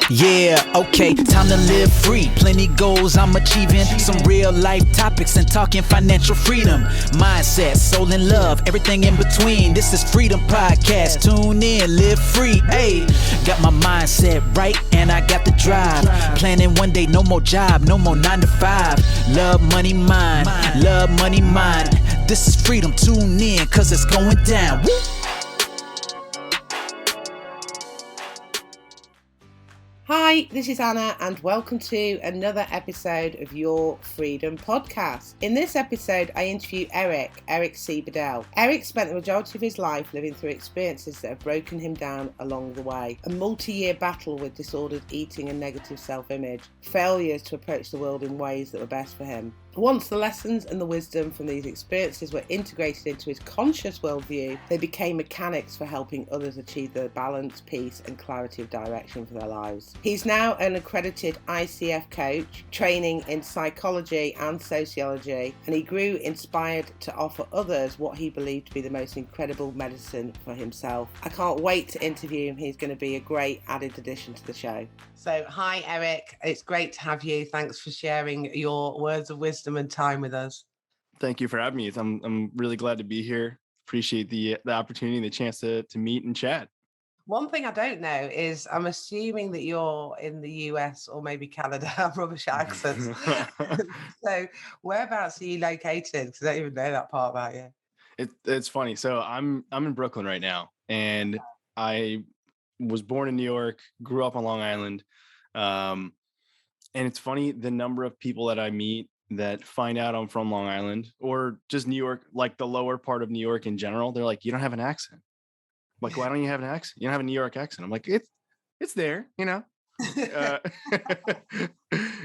Yeah, okay, time to live free. Plenty goals I'm achieving. Some real life topics and talking financial freedom. Mindset, soul and love, everything in between. This is Freedom Podcast. Tune in, live free. Hey, got my mindset right and I got the drive. Planning one day, no more job, no more 9 to 5. Love money, mine. Love money, mine. This is freedom. Tune in, cause it's going down. Woo! Hi, this is Anna and welcome to another episode of Your Freedom Podcast. In this episode, I interview Eric C. Bedell. Eric spent the majority of his life living through experiences that have broken him down along the way. A multi-year battle with disordered eating and negative self-image. Failures to approach the world in ways that were best for him. Once the lessons and the wisdom from these experiences were integrated into his conscious worldview, they became mechanics for helping others achieve the balance, peace and clarity of direction for their lives. He's now an accredited ICF coach, training in psychology and sociology, and he grew inspired to offer others what he believed to be the most incredible medicine for himself. I can't wait to interview him. He's going to be a great added addition to the show. So, hi Eric, it's great to have you. Thanks for sharing your words of wisdom and time with us. Thank you for having me. I'm really glad to be here. Appreciate the opportunity and the chance to meet and chat. One thing I don't know is I'm assuming that you're in the US or maybe Canada. Rubbish accents. So whereabouts are you located? Because I don't even know that part about you. It's funny. So I'm in Brooklyn right now, and I was born in New York, grew up on Long Island. And it's funny, the number of people that I meet that find out I'm from Long Island or just New York, like the lower part of New York in general. They're like, you don't have an accent. I'm like, why don't you have an accent? You don't have a New York accent. I'm like, it's there, you know.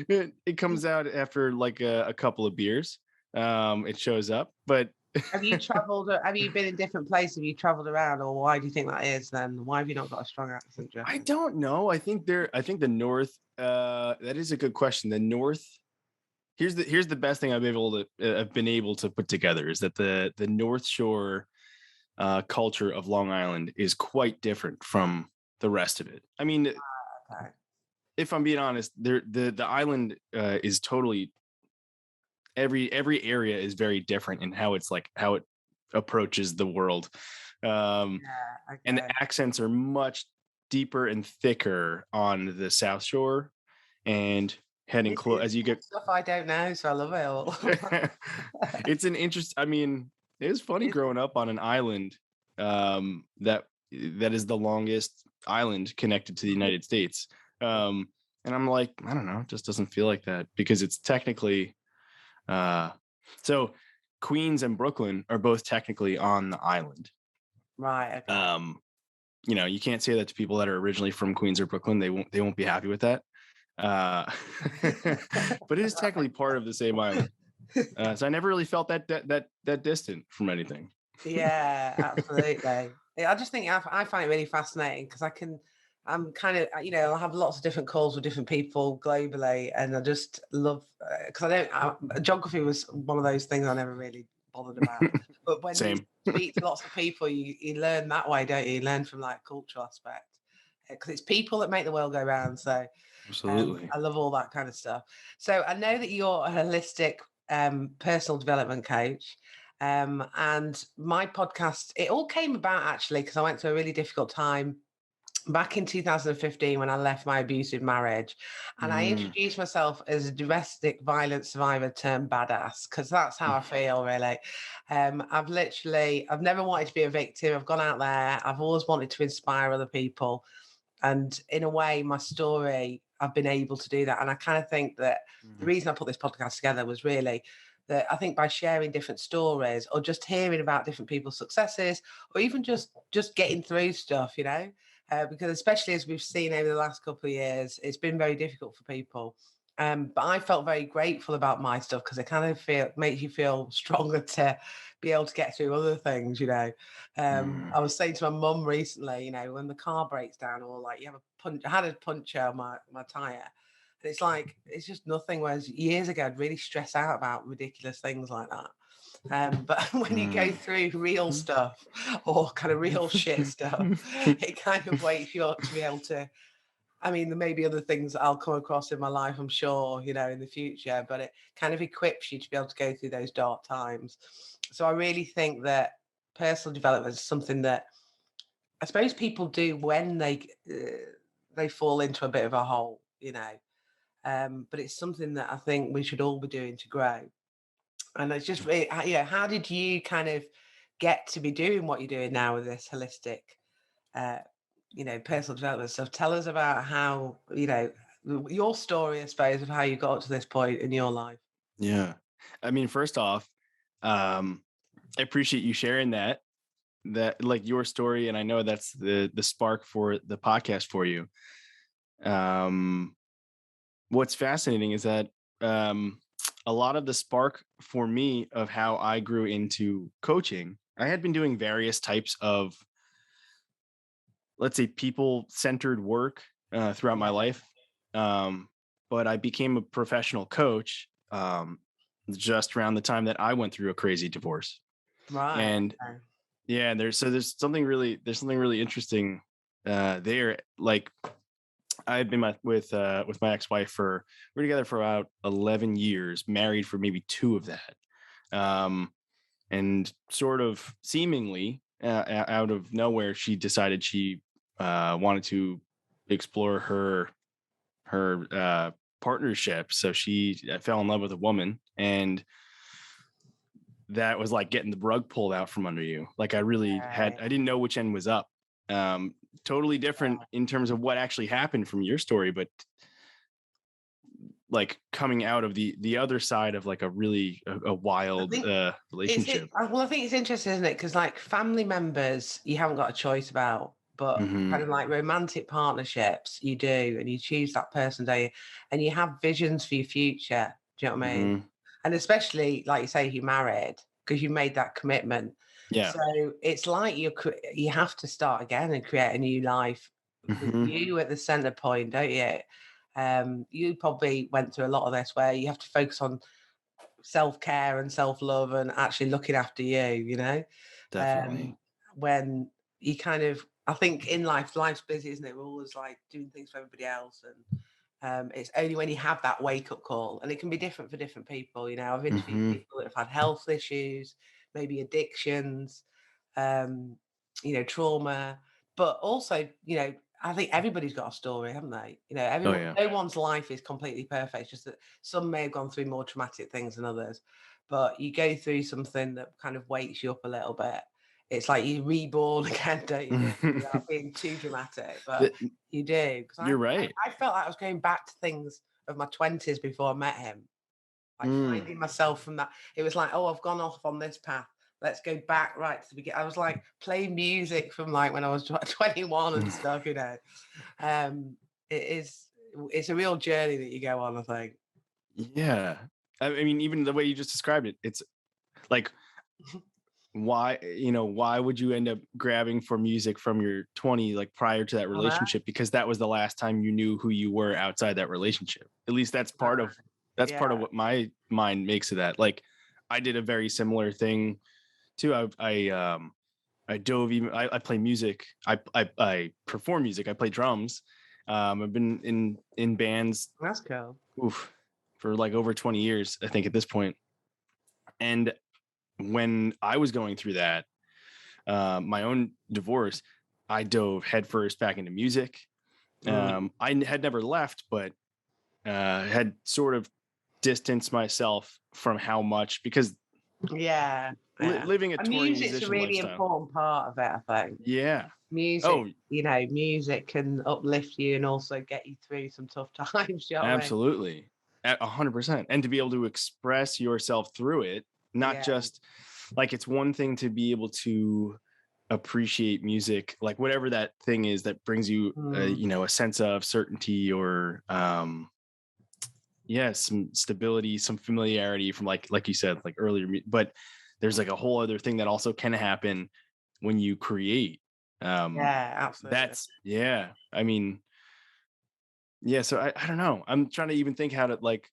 It comes out after like a couple of beers. It shows up, but Have you traveled? Have you been in different places? Have you traveled around, or why do you think that is? Then why have you not got a strong accent, Jeff? I don't know. I think the North. That is a good question. The North. Here's the best thing I've been able to put together is that the North Shore culture of Long Island is quite different from the rest of it. I mean, Okay. if I'm being honest, the island is totally. Every area is very different in how it approaches the world. And the accents are much deeper and thicker on the South Shore and heading close as you get stuff I don't know, so I love it all. It's an interest. I mean, it was funny growing up on an island that is the longest island connected to the United States. And I'm like, I don't know, it just doesn't feel like that because it's technically so Queens and Brooklyn are both technically on the island. Right. Okay. You know, you can't say that to people that are originally from Queens or Brooklyn. They won't be happy with that. But it is technically part of the same island. So I never really felt that distant from anything. Yeah, absolutely. I just think I find it really fascinating because I'm kind of, I have lots of different calls with different people globally, and I just love, because geography was one of those things I never really bothered about. But when you speak to lots of people, you learn that way, don't you? You learn from like cultural aspect, because it's people that make the world go round. So absolutely, I love all that kind of stuff. So I know that you're a holistic personal development coach. And my podcast, it all came about actually because I went through a really difficult time back in 2015 when I left my abusive marriage, and I introduced myself as a domestic violence survivor turned badass, because that's how I feel really. I've never wanted to be a victim. I've gone out there. I've always wanted to inspire other people, and in a way my story, I've been able to do that. And I kind of think that the reason I put this podcast together was really that I think by sharing different stories or just hearing about different people's successes, or even just getting through stuff, because especially as we've seen over the last couple of years, it's been very difficult for people. But I felt very grateful about my stuff because it kind of makes you feel stronger to be able to get through other things, I was saying to my mum recently, when the car breaks down or like I had a puncture on my tyre. And it's like, it's just nothing. Whereas years ago, I'd really stress out about ridiculous things like that. But when you go through real stuff or kind of real shit stuff, it kind of wakes you up to be able to I mean, there may be other things that I'll come across in my life, I'm sure, in the future, but it kind of equips you to be able to go through those dark times. So I really think that personal development is something that I suppose people do when they fall into a bit of a hole. But it's something that I think we should all be doing to grow. And it's just really, how did you kind of get to be doing what you're doing now with this holistic, uh, personal development stuff? Tell us about how, your story, I suppose, of how you got to this point in your life. Yeah. I mean, first off, I appreciate you sharing that like your story. And I know that's the spark for the podcast for you. What's fascinating is that a lot of the spark for me of how I grew into coaching, I had been doing various types of, let's say, people-centered work throughout my life. But I became a professional coach just around the time that I went through a crazy divorce. Right. And Okay. yeah, there's something really interesting there. Like I had been with my ex-wife we're together for about 11 years, married for maybe 2 of that. And sort of seemingly out of nowhere, she decided she wanted to explore her partnership. So she fell in love with a woman, and that was like getting the rug pulled out from under you. Like I Right. didn't know which end was up. Totally different in terms of what actually happened from your story, but like coming out of the other side of like a I wild think relationship. I think it's interesting, isn't it? Because like family members, you haven't got a choice about, but kind Hmm. of like romantic partnerships, you do, and you choose that person, don't you? And you have visions for your future. Do you know what I mean? Hmm. And especially, like you say, you married because you made that commitment. Yeah. So it's like you have to start again and create a new life with Hmm. you at the center point, don't you? You probably went through a lot of this where you have to focus on self-care and self-love and actually looking after you. Definitely. um when you kind of, I think in life's busy, isn't it? We're always like doing things for everybody else, and it's only when you have that wake-up call, and it can be different for different people. I've interviewed Hmm. people that have had health issues, maybe addictions, um trauma, but also, I think everybody's got a story, haven't they? Oh Everyone, yeah. no one's life is completely perfect. It's just that some may have gone through more traumatic things than others, but you go through something that kind of wakes you up a little bit. It's like you're reborn again, don't you? Without being too dramatic, but Th- you do. Because You're right. I felt like I was going back to things of my 20s before I met him, like Mm. finding myself from that. It was like, oh, I've gone off on this path. Let's go back right to the beginning. I was like playing music from like when I was 21 and stuff. Um, it is, it's a real journey that you go on, I think. Yeah. I mean, even the way you just described it, it's like, why would you end up grabbing for music from your 20, like prior to that I know. relationship? Because that was the last time you knew who you were outside that relationship. At least that's part of Yeah. what my mind makes of that. Like I did a very similar thing too. I dove even, I play music. I perform music. I play drums. I've been in bands, That's cool. oof, for like over 20 years, I think at this point. And when I was going through that, my own divorce, I dove headfirst back into music. Mm. I had never left, but had sort of distanced myself from how much, because Yeah. Yeah. living a And touring music's a musician really lifestyle. important part of it, I think. Yeah. Music, Oh, music can uplift you and also get you through some tough times. Do you know what I mean? absolutely. At 100%. And to be able to express yourself through it, not Yeah. just like, it's one thing to be able to appreciate music, like whatever that thing is that brings you Mm. a sense of certainty or yeah, some stability, some familiarity from like you said, like earlier, but there's like a whole other thing that also can happen when you create. Yeah, absolutely. That's yeah, I mean, yeah, so I don't know, I'm trying to even think how to like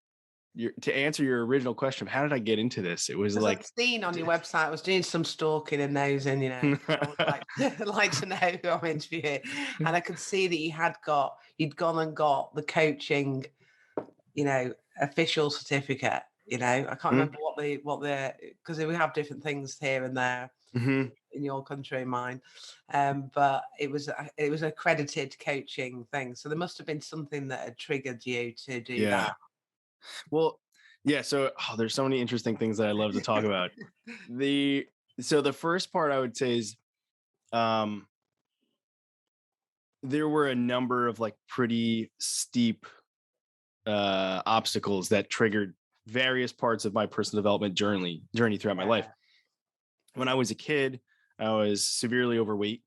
to answer your original question, how did I get into this? It was Because like, I've seen on your website, I was doing some stalking and nosing, you know. So I would like to know who I'm interviewing. And I could see that you'd gone and got the coaching, you know, official certificate. You know, I can't remember because we have different things here and there Mhm. in your country and mine. But it was accredited coaching thing. So there must have been something that had triggered you to do Yeah. that. Well, yeah. So there's so many interesting things that I love to talk about. So the first part I would say is, um, there were a number of like pretty steep obstacles that triggered various parts of my personal development journey throughout my life. When I was a kid, I was severely overweight.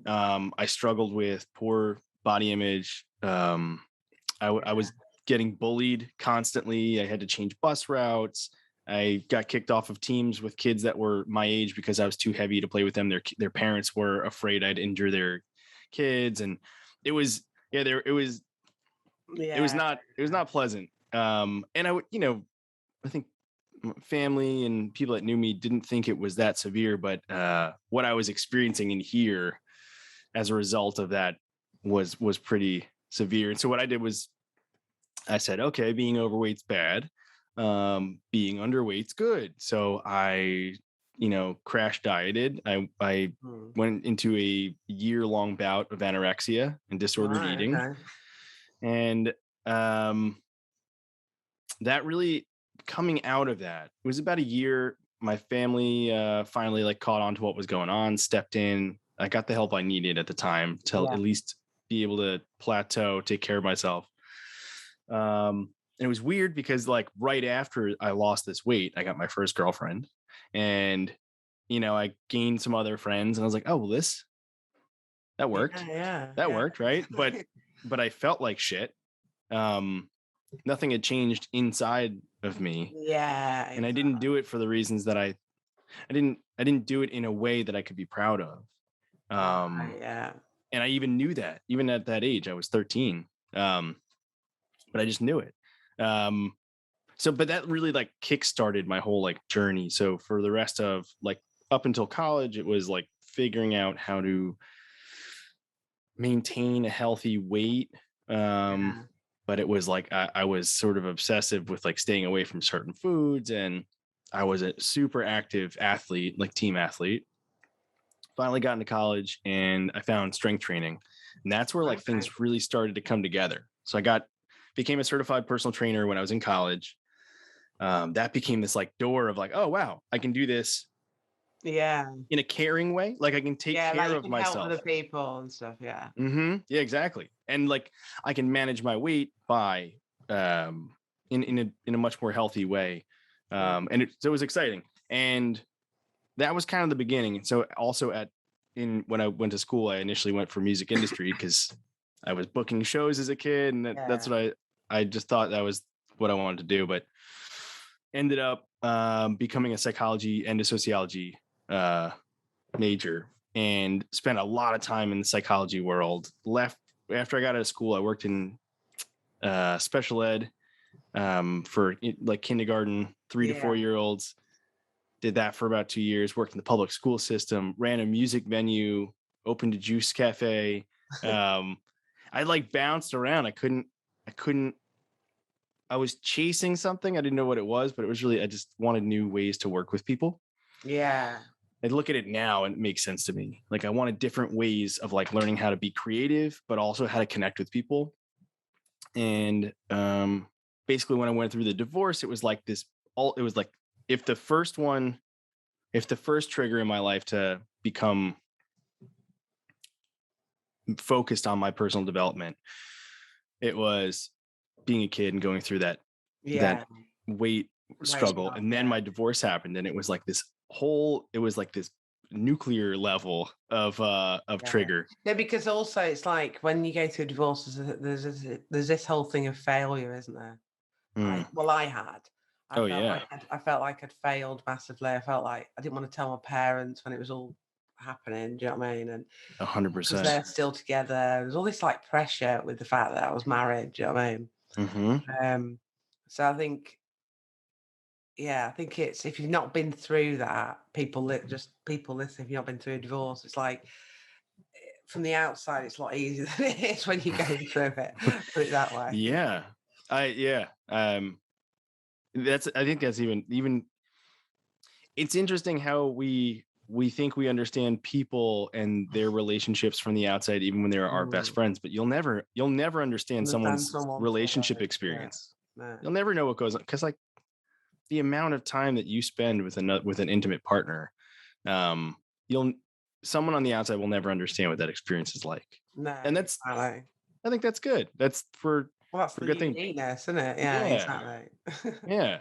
I struggled with poor body image. I was getting bullied constantly. I had to change bus routes. I got kicked off of teams with kids that were my age because I was too heavy to play with them. Their parents were afraid I'd injure their kids, and it was not pleasant. And I would, I think family and people that knew me didn't think it was that severe, but what I was experiencing in here as a result of that was pretty severe. And so what I did was I said, okay, being overweight's bad. Being underweight's good. So I, crash dieted. I went into a year-long bout of anorexia and disordered eating. Okay. And that really, coming out of that, it was about a year. My family finally like caught on to what was going on, stepped in. I got the help I needed at the time to at least be able to plateau, take care of myself. And it was weird because like right after I lost this weight, I got my first girlfriend, and I gained some other friends, and I was like, oh, well, that worked. That worked, right? But I felt like shit. Nothing had changed inside of me. Yeah. And I didn't do it for the reasons that I didn't do it in a way that I could be proud of. And I even knew that, even at that age, I was 13. But I just knew it. But that really like kickstarted my whole like journey. So for the rest of like up until college, it was like figuring out how to maintain a healthy weight. But it was like I was sort of obsessive with like staying away from certain foods, and I was a super active athlete, like team athlete. Finally got into college and I found strength training, and that's where like things really started to come together. So I became a certified personal trainer when I was in college. That became this like door of like, oh wow, I can do this. Yeah. In a caring way, like I can take care of myself. Help other people and stuff. Yeah. Mm-hmm. Yeah, exactly. And like I can manage my weight by in a much more healthy way. So it was exciting. And that was kind of the beginning. And so also when I went to school, I initially went for music industry because I was booking shows as a kid, and that's what I just thought that was what I wanted to do, but ended up becoming a psychology and a sociology major, and spent a lot of time in the psychology world. Left after I got out of school, I worked in special ed for like kindergarten, 3 to 4 year olds. Did that for about 2 years, worked in the public school system, ran a music venue, opened a juice cafe. I like bounced around. I was chasing something. I didn't know what it was, but it was really, I just wanted new ways to work with people. Yeah. I look at it now and it makes sense to me. Like I wanted different ways of like learning how to be creative, but also how to connect with people. And basically when I went through the divorce, it was like if the first trigger in my life to become focused on my personal development, it was being a kid and going through that weight struggle. And then my divorce happened, and it was like this nuclear level of trigger. No, because also it's like when you go through a divorce, there's this whole thing of failure, isn't there? I had. I felt like I'd failed massively. I felt like I didn't want to tell my parents when it was all happening. Do you know what I mean? And 100%. Because they're still together. There's all this like pressure with the fact that I was married. Do you know what I mean? Mm-hmm. So I think, yeah, I think it's, if you've not been through that, people listen, if you've not been through a divorce, it's like, from the outside, it's a lot easier than it is when you go through it. Put it that way. Yeah. I think that's even it's interesting how we think we understand people and their relationships from the outside, even when they're our best friends, but you'll never understand Understand someone's someone relationship fully. experience. No. You'll never know what goes on, because like the amount of time that you spend with an intimate partner, someone on the outside will never understand what that experience is like. No, And that's, exactly. I think that's good. That's for Well, that's for the good thing. uniqueness, isn't it? Yeah, Yeah. exactly. Yeah.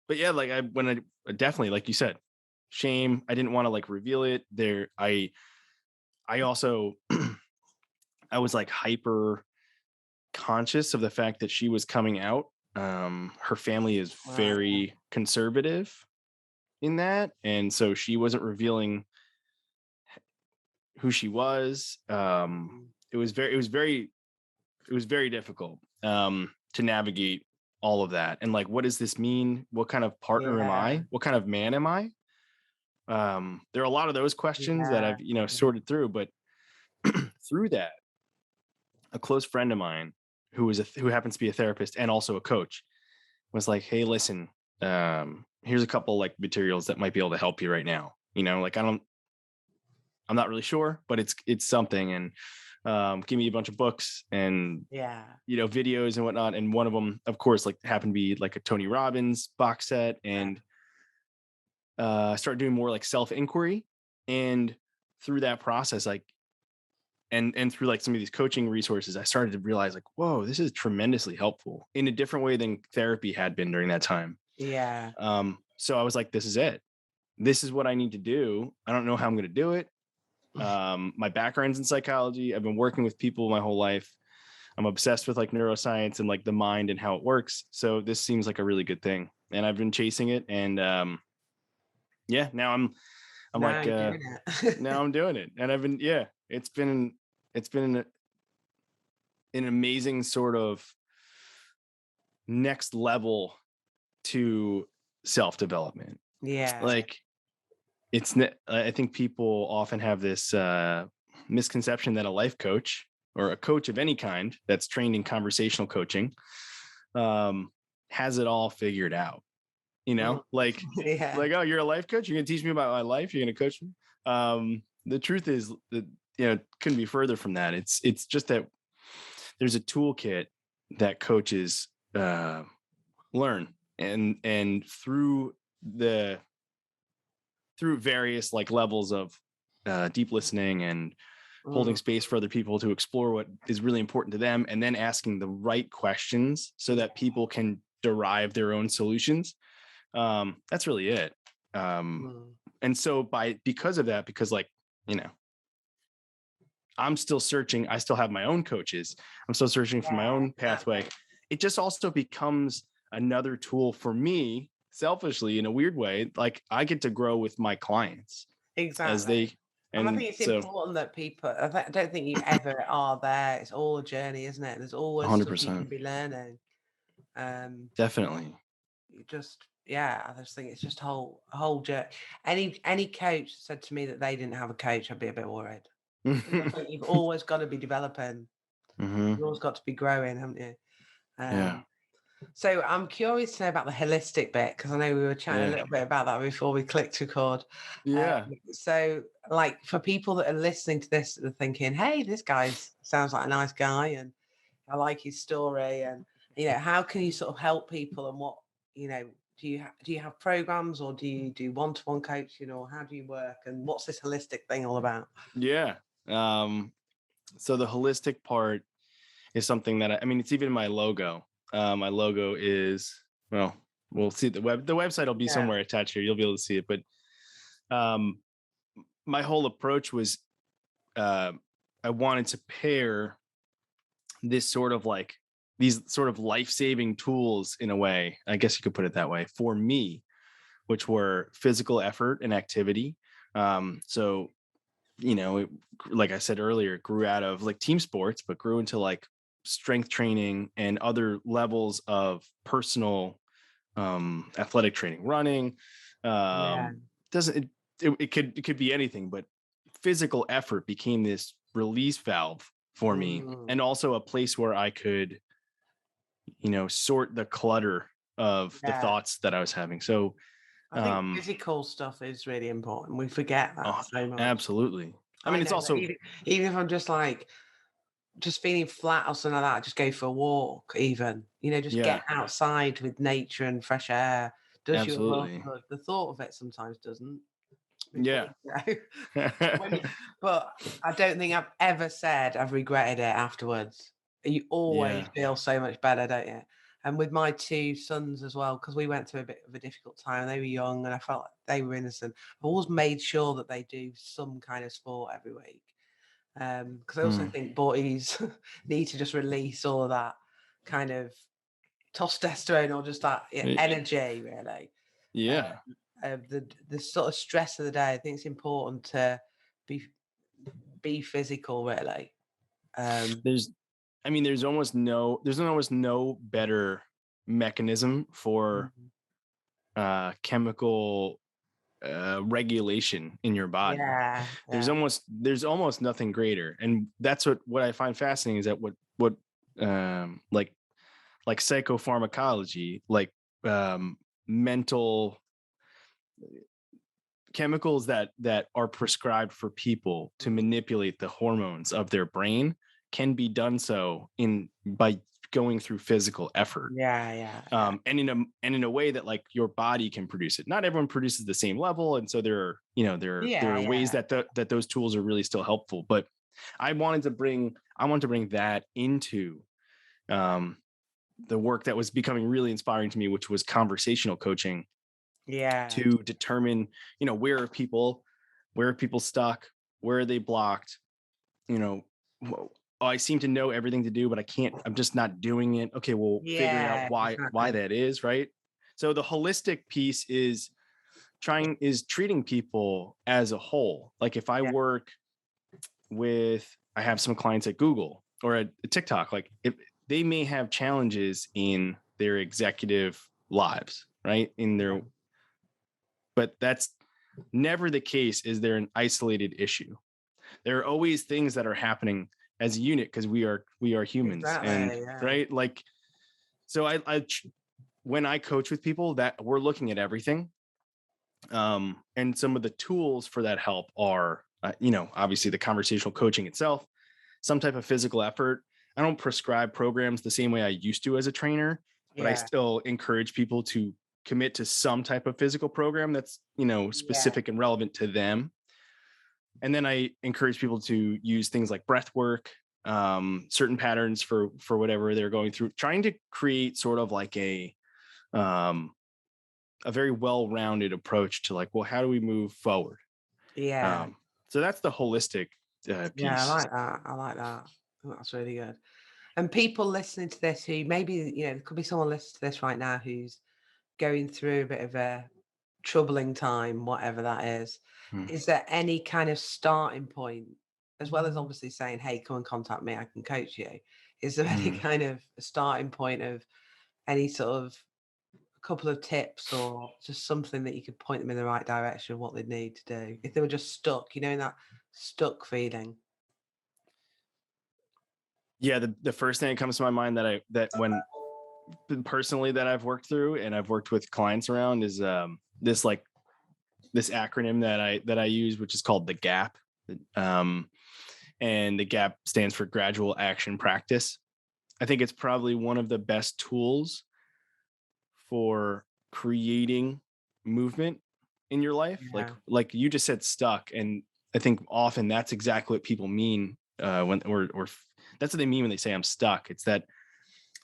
But yeah, like when I definitely, like you said, shame. I didn't want to like reveal it there. I also, I was like hyper conscious of the fact that she was coming out. Her family is Wow. very conservative in that. And so she wasn't revealing who she was. It was very difficult to navigate all of that. And like, what does this mean? What kind of partner am I? What kind of man am I? There are a lot of those questions that I've, sorted through, but through that, a close friend of mine who happens to be a therapist and also a coach was like, hey, listen, here's a couple like materials that might be able to help you right now. Like I'm not really sure, but it's something. And give me a bunch of books and videos and whatnot. And one of them, of course, like happened to be like a Tony Robbins box set. And started doing more like self-inquiry. And through that process, like and through like some of these coaching resources, I started to realize like, whoa, this is tremendously helpful in a different way than therapy had been during that time. Yeah. So I was like, this is it. This is what I need to do. I don't know how I'm going to do it. My background's in psychology. I've been working with people my whole life. I'm obsessed with like neuroscience and like the mind and how it works. So this seems like a really good thing. And I've been chasing it. And now I'm Now like, you're doing it. now I'm doing it. And I've been, it's been an amazing sort of next level to self-development. Yeah. Like I think people often have this misconception that a life coach or a coach of any kind that's trained in conversational coaching has it all figured out. Like, like, oh, you're a life coach. You're going to teach me about my life. You're going to coach me. The truth is that, couldn't be further from that. It's just that there's a toolkit that coaches learn and through various like levels of deep listening and holding space for other people to explore what is really important to them, and then asking the right questions so that people can derive their own solutions. That's really it. And so because of that, because like, I'm still searching, I still have my own coaches, I'm still searching for my own pathway. It just also becomes another tool for me, selfishly, in a weird way. Like I get to grow with my clients as they, and I think it's important that people, I don't think you ever are there. It's all a journey, isn't it? There's always 100%. stuff you can be learning. Definitely. I just think it's just a whole journey. Any coach said to me that they didn't have a coach, I'd be a bit worried. I think you've always got to be developing. You've always got to be growing, haven't you? So I'm curious to know about the holistic bit, because I know we were chatting a little bit about that before we clicked record. So like for people that are listening to this, they're thinking, hey, this guy sounds like a nice guy and I like his story. And, how can you sort of help people, and what, do you have programs, or do you do one-to-one coaching, or how do you work, and what's this holistic thing all about? So the holistic part is something that I mean, it's even in my logo. My logo is, well, we'll see the website will be somewhere attached here. You'll be able to see it. But my whole approach was I wanted to pair this sort of like these sort of life-saving tools, in a way, I guess you could put it that way, for me, which were physical effort and activity. So, like I said earlier, it grew out of like team sports, but grew into like strength training and other levels of personal athletic training, running, doesn't it could be anything, but physical effort became this release valve for me, and also a place where I could, sort the clutter of the thoughts that I was having. So I think physical stuff is really important. We forget that so much. Absolutely. I mean, it's also, even if I'm just feeling flat or something like that, just go for a walk, even, just get outside with nature and fresh air. Does you a lot of good. The thought of it sometimes doesn't. Yeah. But I don't think I've ever said I've regretted it afterwards. You always feel so much better, don't you? And with my two sons as well, because we went through a bit of a difficult time. They were young and I felt like they were innocent. I've always made sure that they do some kind of sport every week. Because I also think boys need to just release all of that kind of testosterone or just that energy, really. Yeah. The sort of stress of the day. I think it's important to be physical, really. There's almost no better mechanism for chemical regulation in your body. There's almost nothing greater, and that's what I find fascinating, is that what like psychopharmacology, like mental chemicals that are prescribed for people to manipulate the hormones of their brain can be done so by going through physical effort. And in a way that, like, your body can produce it. Not everyone produces the same level, and so there are ways that those tools are really still helpful. But I wanted to bring that into the work that was becoming really inspiring to me, which was conversational coaching. To determine, where are people stuck, where are they blocked, I seem to know everything to do, but I'm just not doing it. Okay, well, figuring out why that is, right? So the holistic piece is treating people as a whole. Like, if I I have some clients at Google or at TikTok, like, if they may have challenges in their executive lives, right? But that's never the case. Is there an isolated issue? There are always things that are happening as a unit, because we are humans, right? Like, so I when I coach with people, that we're looking at everything, and some of the tools for that help are, obviously the conversational coaching itself, some type of physical effort. I don't prescribe programs the same way I used to as a trainer, but I still encourage people to commit to some type of physical program that's, specific and relevant to them. And then I encourage people to use things like breath work, certain patterns for whatever they're going through, trying to create sort of like a very well-rounded approach to, like, well, how do we move forward? So that's the holistic piece. Yeah, I like that. That's really good. And people listening to this who maybe, there could be someone listening to this right now who's going through a bit of a troubling time, whatever that is. Is there any kind of starting point, as well as obviously saying, hey, come and contact me, I can coach you? Is there any kind of a starting point of any sort of a couple of tips or just something that you could point them in the right direction of what they need to do if they were just stuck, in that stuck feeling? Yeah, the first thing that comes to my mind that when personally that I've worked through and I've worked with clients around is this acronym that I use, which is called the GAP. And the GAP stands for Gradual Action Practice. I think it's probably one of the best tools for creating movement in your life. Like you just said, stuck. And I think often that's exactly what people mean when that's what they mean when they say I'm stuck. It's that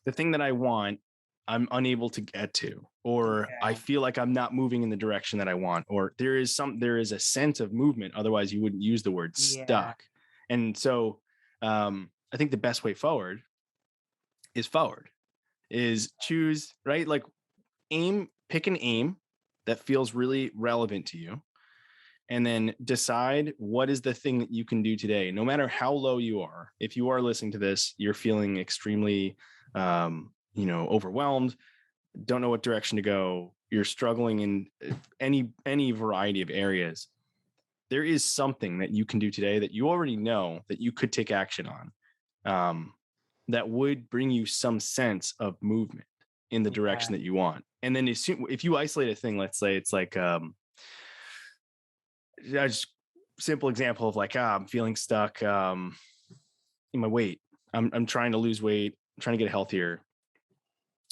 the thing that I want, I'm unable to get to, or I feel like I'm not moving in the direction that I want, or there is a sense of movement. Otherwise you wouldn't use the word stuck. And so I think the best way forward is choose, right? Like pick an aim that feels really relevant to you, and then decide what is the thing that you can do today, no matter how low you are. If you are listening to this, you're feeling extremely, overwhelmed, don't know what direction to go, you're struggling in any variety of areas. There is something that you can do today that you already know that you could take action on, that would bring you some sense of movement in the direction that you want. And then if you isolate a thing, let's say it's like, just simple example of like, I'm feeling stuck in my weight. I'm trying to lose weight, I'm trying to get healthier.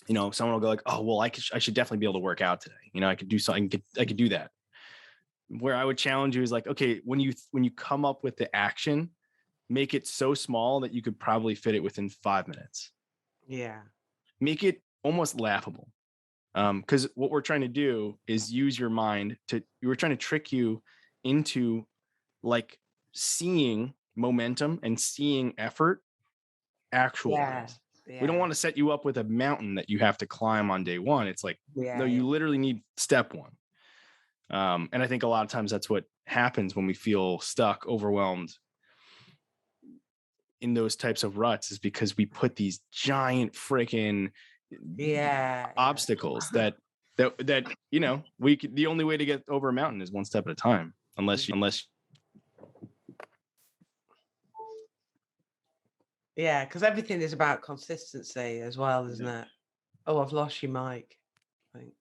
Someone will go like, oh, well, I should definitely be able to work out today. I could do something. I could do that. Where I would challenge you is like, okay, when you come up with the action, make it so small that you could probably fit it within 5 minutes. Yeah. Make it almost laughable. Because what we're trying to do is use your mind we're trying to trick you into like seeing momentum and seeing effort actualized. Yeah. We don't want to set you up with a mountain that you have to climb on day one. It's like, no, you literally need step one. And I think a lot of times that's what happens when we feel stuck, overwhelmed in those types of ruts, is because we put these giant freaking obstacles that we could, the only way to get over a mountain is one step at a time, unless yeah, because everything is about consistency as well, isn't it? Oh, I've lost your mic, I think.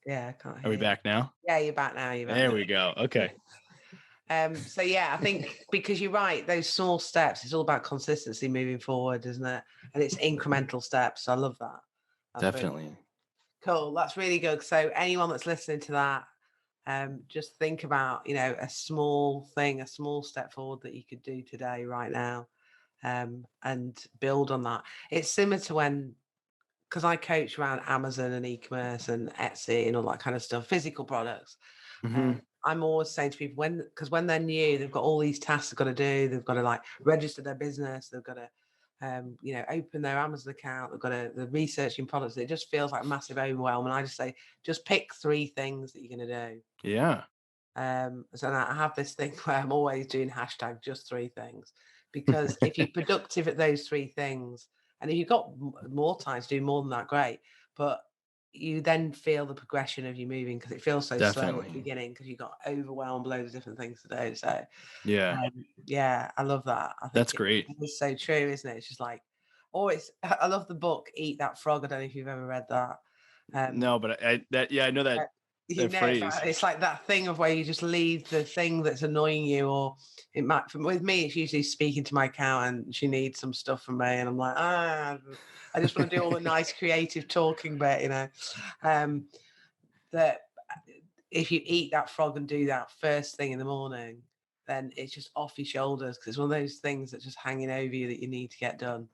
Yeah, I can't hear. Are we back now? Yeah, you're back now. There we go. Okay. So yeah, I think because you're right, those small steps, it's all about consistency moving forward, isn't it? And it's incremental steps. I love that. That's Definitely. really cool. That's really good. So anyone that's listening to that, just think about, a small thing, a small step forward that you could do today, right now, and build on that. It's similar to because I coach around Amazon and e-commerce and Etsy and all that kind of stuff, physical products. I'm always saying to people because when they're new, they've got all these tasks they've got to do. They've got to like register their business. They've got to, open their Amazon account. They've got to the researching products. It just feels like massive overwhelm. And I just say, just pick 3 things that you're going to do. Yeah. So I have this thing where I'm always doing hashtag just 3 things, because if you're productive at those 3 things, and if you've got more time to do more than that, great. But you then feel the progression of you moving, because it feels so slow at the beginning because you got overwhelmed loads of different things to do. So yeah, I love that. I think that's great. It's so true, isn't it? It's just like, I love the book Eat That Frog. I don't know if you've ever read that. No, but I know that. It's like that thing of where you just leave the thing that's annoying you, or it might. With me, it's usually speaking to my accountant. She needs some stuff from me, and I'm like, I just want to do all the nice creative talking bit, that if you eat that frog and do that first thing in the morning, then it's just off your shoulders, because it's one of those things that's just hanging over you that you need to get done,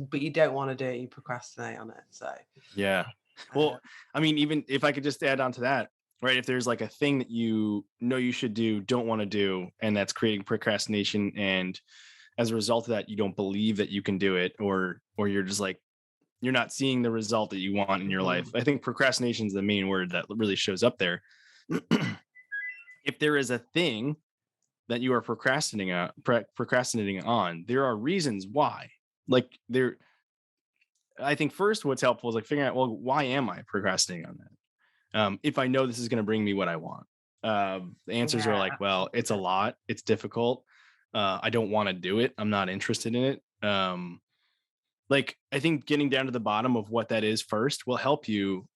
but you don't want to do it. You procrastinate on it. So yeah. Well, I mean, even if I could just add on to that, right? If there's like a thing that you know you should do, don't want to do, and that's creating procrastination, and as a result of that, you don't believe that you can do it, or you're just like, you're not seeing the result that you want in your life. I think procrastination is the main word that really shows up there. If there is a thing that you are procrastinating on, there are reasons why. I think first what's helpful is like figuring out, well, why am I procrastinating on that? If I know this is going to bring me what I want, the answers are like, well, it's a lot, it's difficult. I don't want to do it. I'm not interested in it. I think getting down to the bottom of what that is first will help you.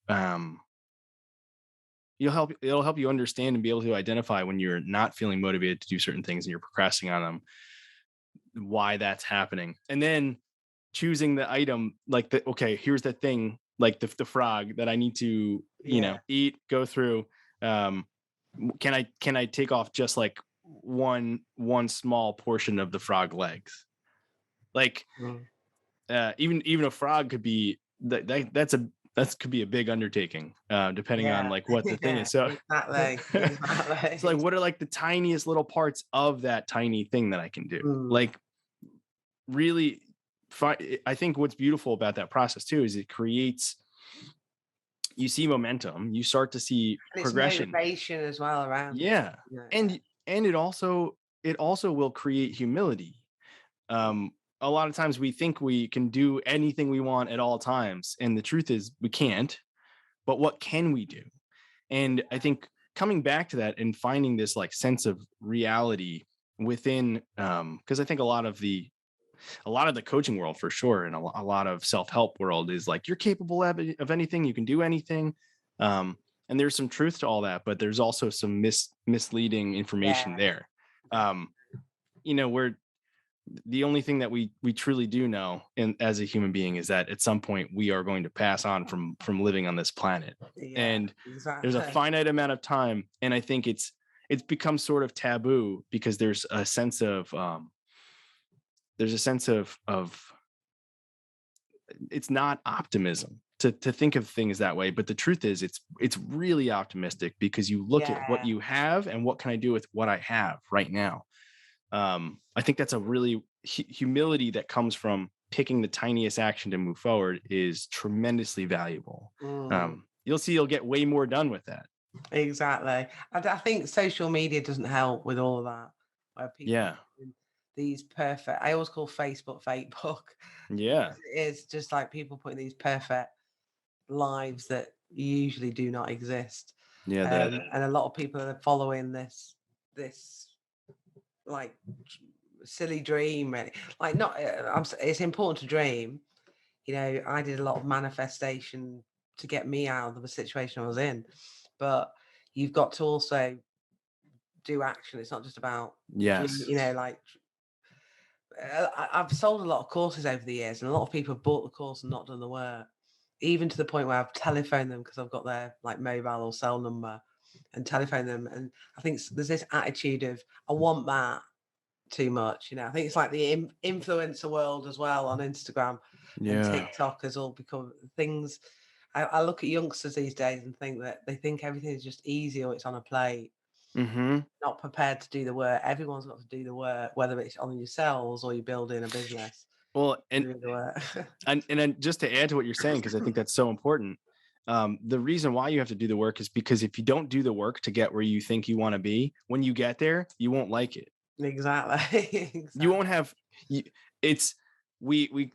It'll help you understand and be able to identify when you're not feeling motivated to do certain things and you're procrastinating on them, why that's happening. And then choosing the item, okay, here's the thing, like the frog that I need to, eat, go through. Can I take off just like one small portion of the frog legs? Even a frog could be that could be a big undertaking, depending on like what the thing is. So exactly. It's like, what are like the tiniest little parts of that tiny thing that I can do? Like really, I think what's beautiful about that process too is it creates, you see momentum, you start to see And it's progression. motivation as well around it. Yeah. Yeah. And it also will create humility. A lot of times we think we can do anything we want at all times, and the truth is we can't. But what can we do? And I think coming back to that and finding this like sense of reality within, because I think a lot of the coaching world for sure, and a lot of self-help world is like, you're capable of anything, you can do anything. And there's some truth to all that, but there's also some misleading information there. We're the only thing that we truly do know as a human being is that at some point we are going to pass on from living on this planet. And there's a finite amount of time. And I think it's become sort of taboo because there's a sense of it's not optimism to think of things that way. But the truth is it's really optimistic because you look at what you have and what can I do with what I have right now. I think that's a really humility that comes from picking the tiniest action to move forward is tremendously valuable. You'll see you'll get way more done with that. Exactly. I think social media doesn't help with all of that. Where people these perfect, I always call Facebook fake book. Yeah. It's just like people putting these perfect lives that usually do not exist. Yeah. And a lot of people are following this like silly dream, really. Like not it's important to dream. I did a lot of manifestation to get me out of the situation I was in, but you've got to also do action. It's not just about I've sold a lot of courses over the years, and a lot of people have bought the course and not done the work, even to the point where I've telephoned them because I've got their like mobile or cell number and telephone them. And I think there's this attitude of I want that too much. I think it's like the influencer world as well on Instagram and TikTok has all become things. I look at youngsters these days and think that they think everything is just easy or it's on a plate. Not prepared to do the work. Everyone's got to do the work, whether it's on yourselves or you're building a business. Well, and just to add to what you're saying, because I think that's so important. The reason why you have to do the work is because if you don't do the work to get where you think you want to be, when you get there, you won't like it. Exactly. You won't have. We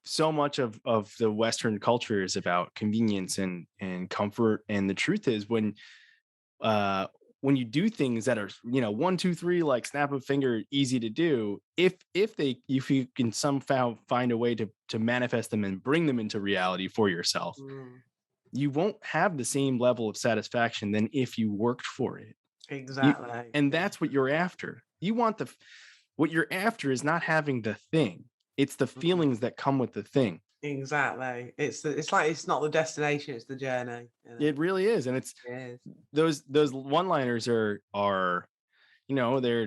so much of the Western culture is about convenience and comfort, and the truth is when you do things that are 1, 2, 3 like snap of finger easy to do, if you can somehow find a way to manifest them and bring them into reality for yourself, you won't have the same level of satisfaction than if you worked for it. Exactly. And that's what you're after. You want what you're after is not having the thing. It's the feelings that come with the thing. Exactly. It's like it's not the destination, it's the journey. It really is. And it's those one-liners are they're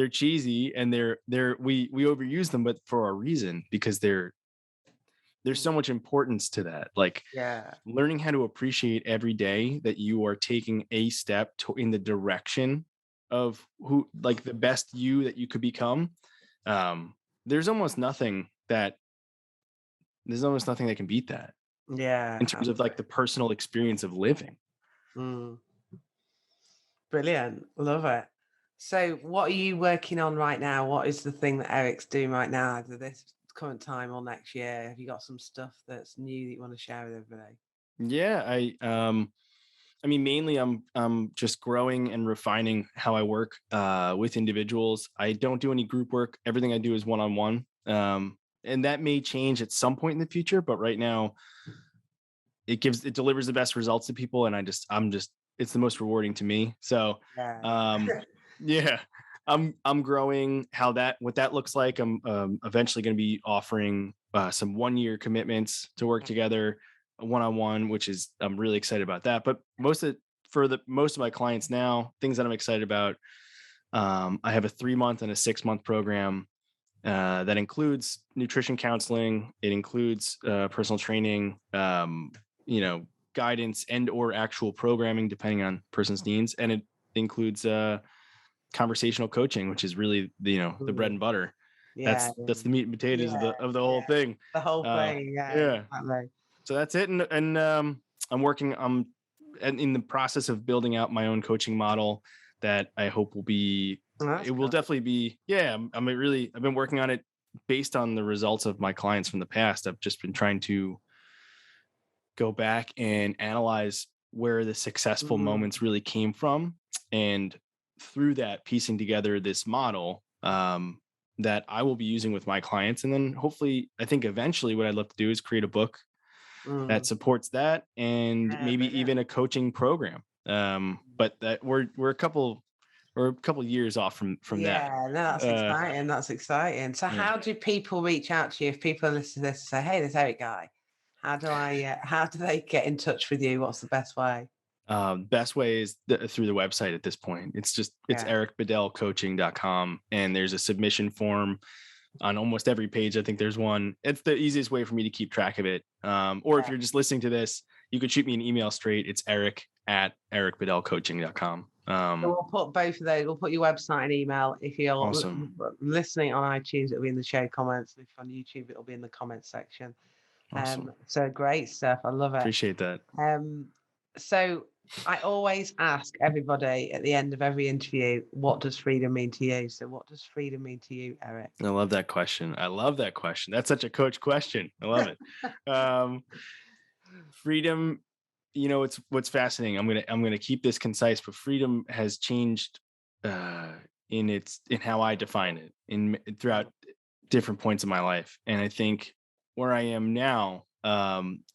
cheesy and we overuse them, but for a reason, because there's so much importance to that. Like learning how to appreciate every day that you are taking a step in the direction of the best you that you could become. There's almost nothing that can beat that. In terms of like the personal experience of living. Brilliant. Love it. So what are you working on right now? What is the thing that Eric's doing right now, either this current time or next year? Have you got some stuff that's new that you want to share with everybody? Yeah, I mean, mainly I'm just growing and refining how I work with individuals. I don't do any group work. Everything I do is one-on-one. And that may change at some point in the future, but right now it delivers the best results to people. And it's the most rewarding to me. So, I'm growing what that looks like. I'm eventually going to be offering some 1-year commitments to work together one-on-one, which is, I'm really excited about that. But most of my clients now, things that I'm excited about, I have a 3-month and a 6-month program that includes nutrition counseling. It includes personal training, guidance and or actual programming, depending on person's needs. And it includes conversational coaching, which is really the bread and butter. That's the meat and potatoes of the whole thing. The whole thing. Exactly. that's it. And I'm in the process of building out my own coaching model that I hope will be, will definitely be, I've been working on it based on the results of my clients from the past. I've just been trying to go back and analyze where the successful moments really came from. And through that, piecing together this model that I will be using with my clients. And then hopefully, I think eventually what I'd love to do is create a book that supports that, and maybe even a coaching program. But that we're a couple years off from that. Yeah, no, that's exciting. That's exciting. So how do people reach out to you if people listen to this and say, hey, this Eric guy, how do they get in touch with you? What's the best way? Best way is through the website at this point. It's ericbedellcoaching.com, and there's a submission form on almost every page. I think there's one. It's the easiest way for me to keep track of it. Or if you're just listening to this, you could shoot me an email straight. It's eric@ericbedellcoaching.com. So we'll put both of those. We'll put your website and email. If you're listening on iTunes, it'll be in the show comments. If on YouTube, it'll be in the comments section. Awesome. So great stuff. I love it. Appreciate that. So I always ask everybody at the end of every interview, what does freedom mean to you? So what does freedom mean to you, Eric? I love that question. That's such a coach question. I love it. Freedom, it's what's fascinating. I'm going to keep this concise, but freedom has changed in how I define it throughout different points of my life. And I think where I am now,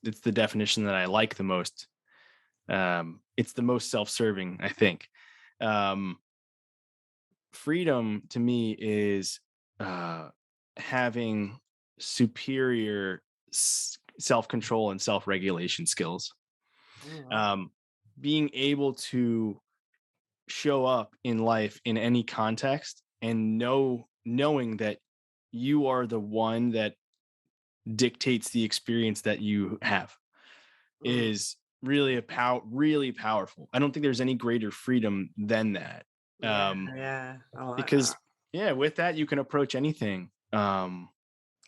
it's the definition that I like the most. It's the most self-serving, I think. Freedom to me is having superior self-control and self-regulation skills. Being able to show up in life in any context and knowing that you are the one that dictates the experience that you have is really really powerful. I don't think there's any greater freedom than that. I like because that. With that you can approach anything. I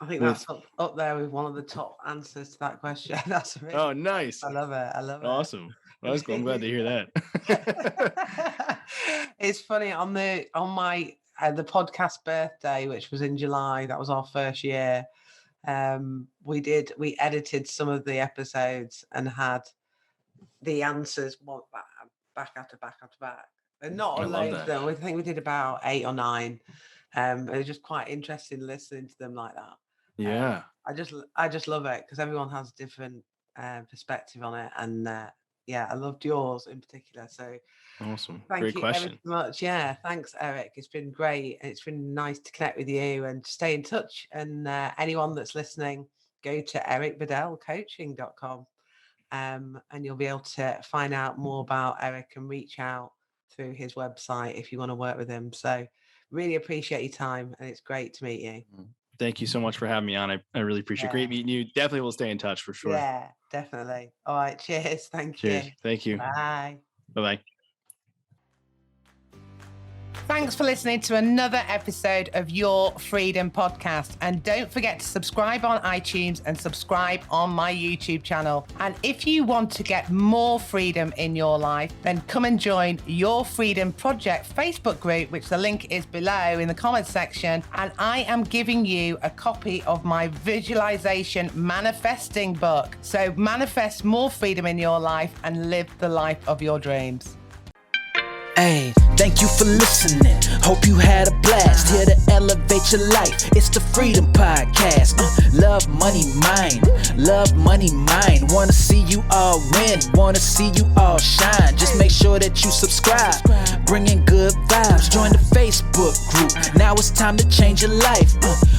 think that's up there with one of the top answers to that question. That's really oh, nice. I love it. Awesome. I'm glad to hear that. It's funny on my the podcast birthday, which was in July. That was our first year. We edited some of the episodes and had the answers back after back, and not a load of them. I think we did about 8 or 9. It was just quite interesting listening to them like that. I just love it because everyone has a different perspective on it, and I loved yours in particular. So awesome. Thank you ever so much. Yeah, thanks, Eric. It's been great. It's been nice to connect with you and stay in touch. And anyone that's listening, go to ericbedellcoaching.com. And you'll be able to find out more about Eric and reach out through his website if you want to work with him. So really appreciate your time, and it's great to meet you. Thank you so much for having me on. I really appreciate it. Great meeting you. Definitely will stay in touch for sure. Yeah, definitely. All right. Cheers. Thank you. Thank you. Bye. Bye-bye. Thanks for listening to another episode of Your Freedom Podcast. And don't forget to subscribe on iTunes and subscribe on my YouTube channel. And if you want to get more freedom in your life, then come and join Your Freedom Project Facebook group, which the link is below in the comments section. And I am giving you a copy of my visualization manifesting book. So manifest more freedom in your life and live the life of your dreams. Hey, thank you for listening. Hope you had a blast. Here to elevate your life. It's the Freedom Podcast. Love, money, mind. Love, money, mind. Wanna see you all win. Wanna see you all shine. Just make sure that you subscribe. Bringing good vibes. Join the Facebook group. Now it's time to change your life.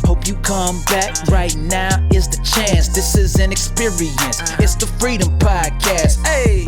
Hope you come back. Right now is the chance. This is an experience. It's the Freedom Podcast. Hey.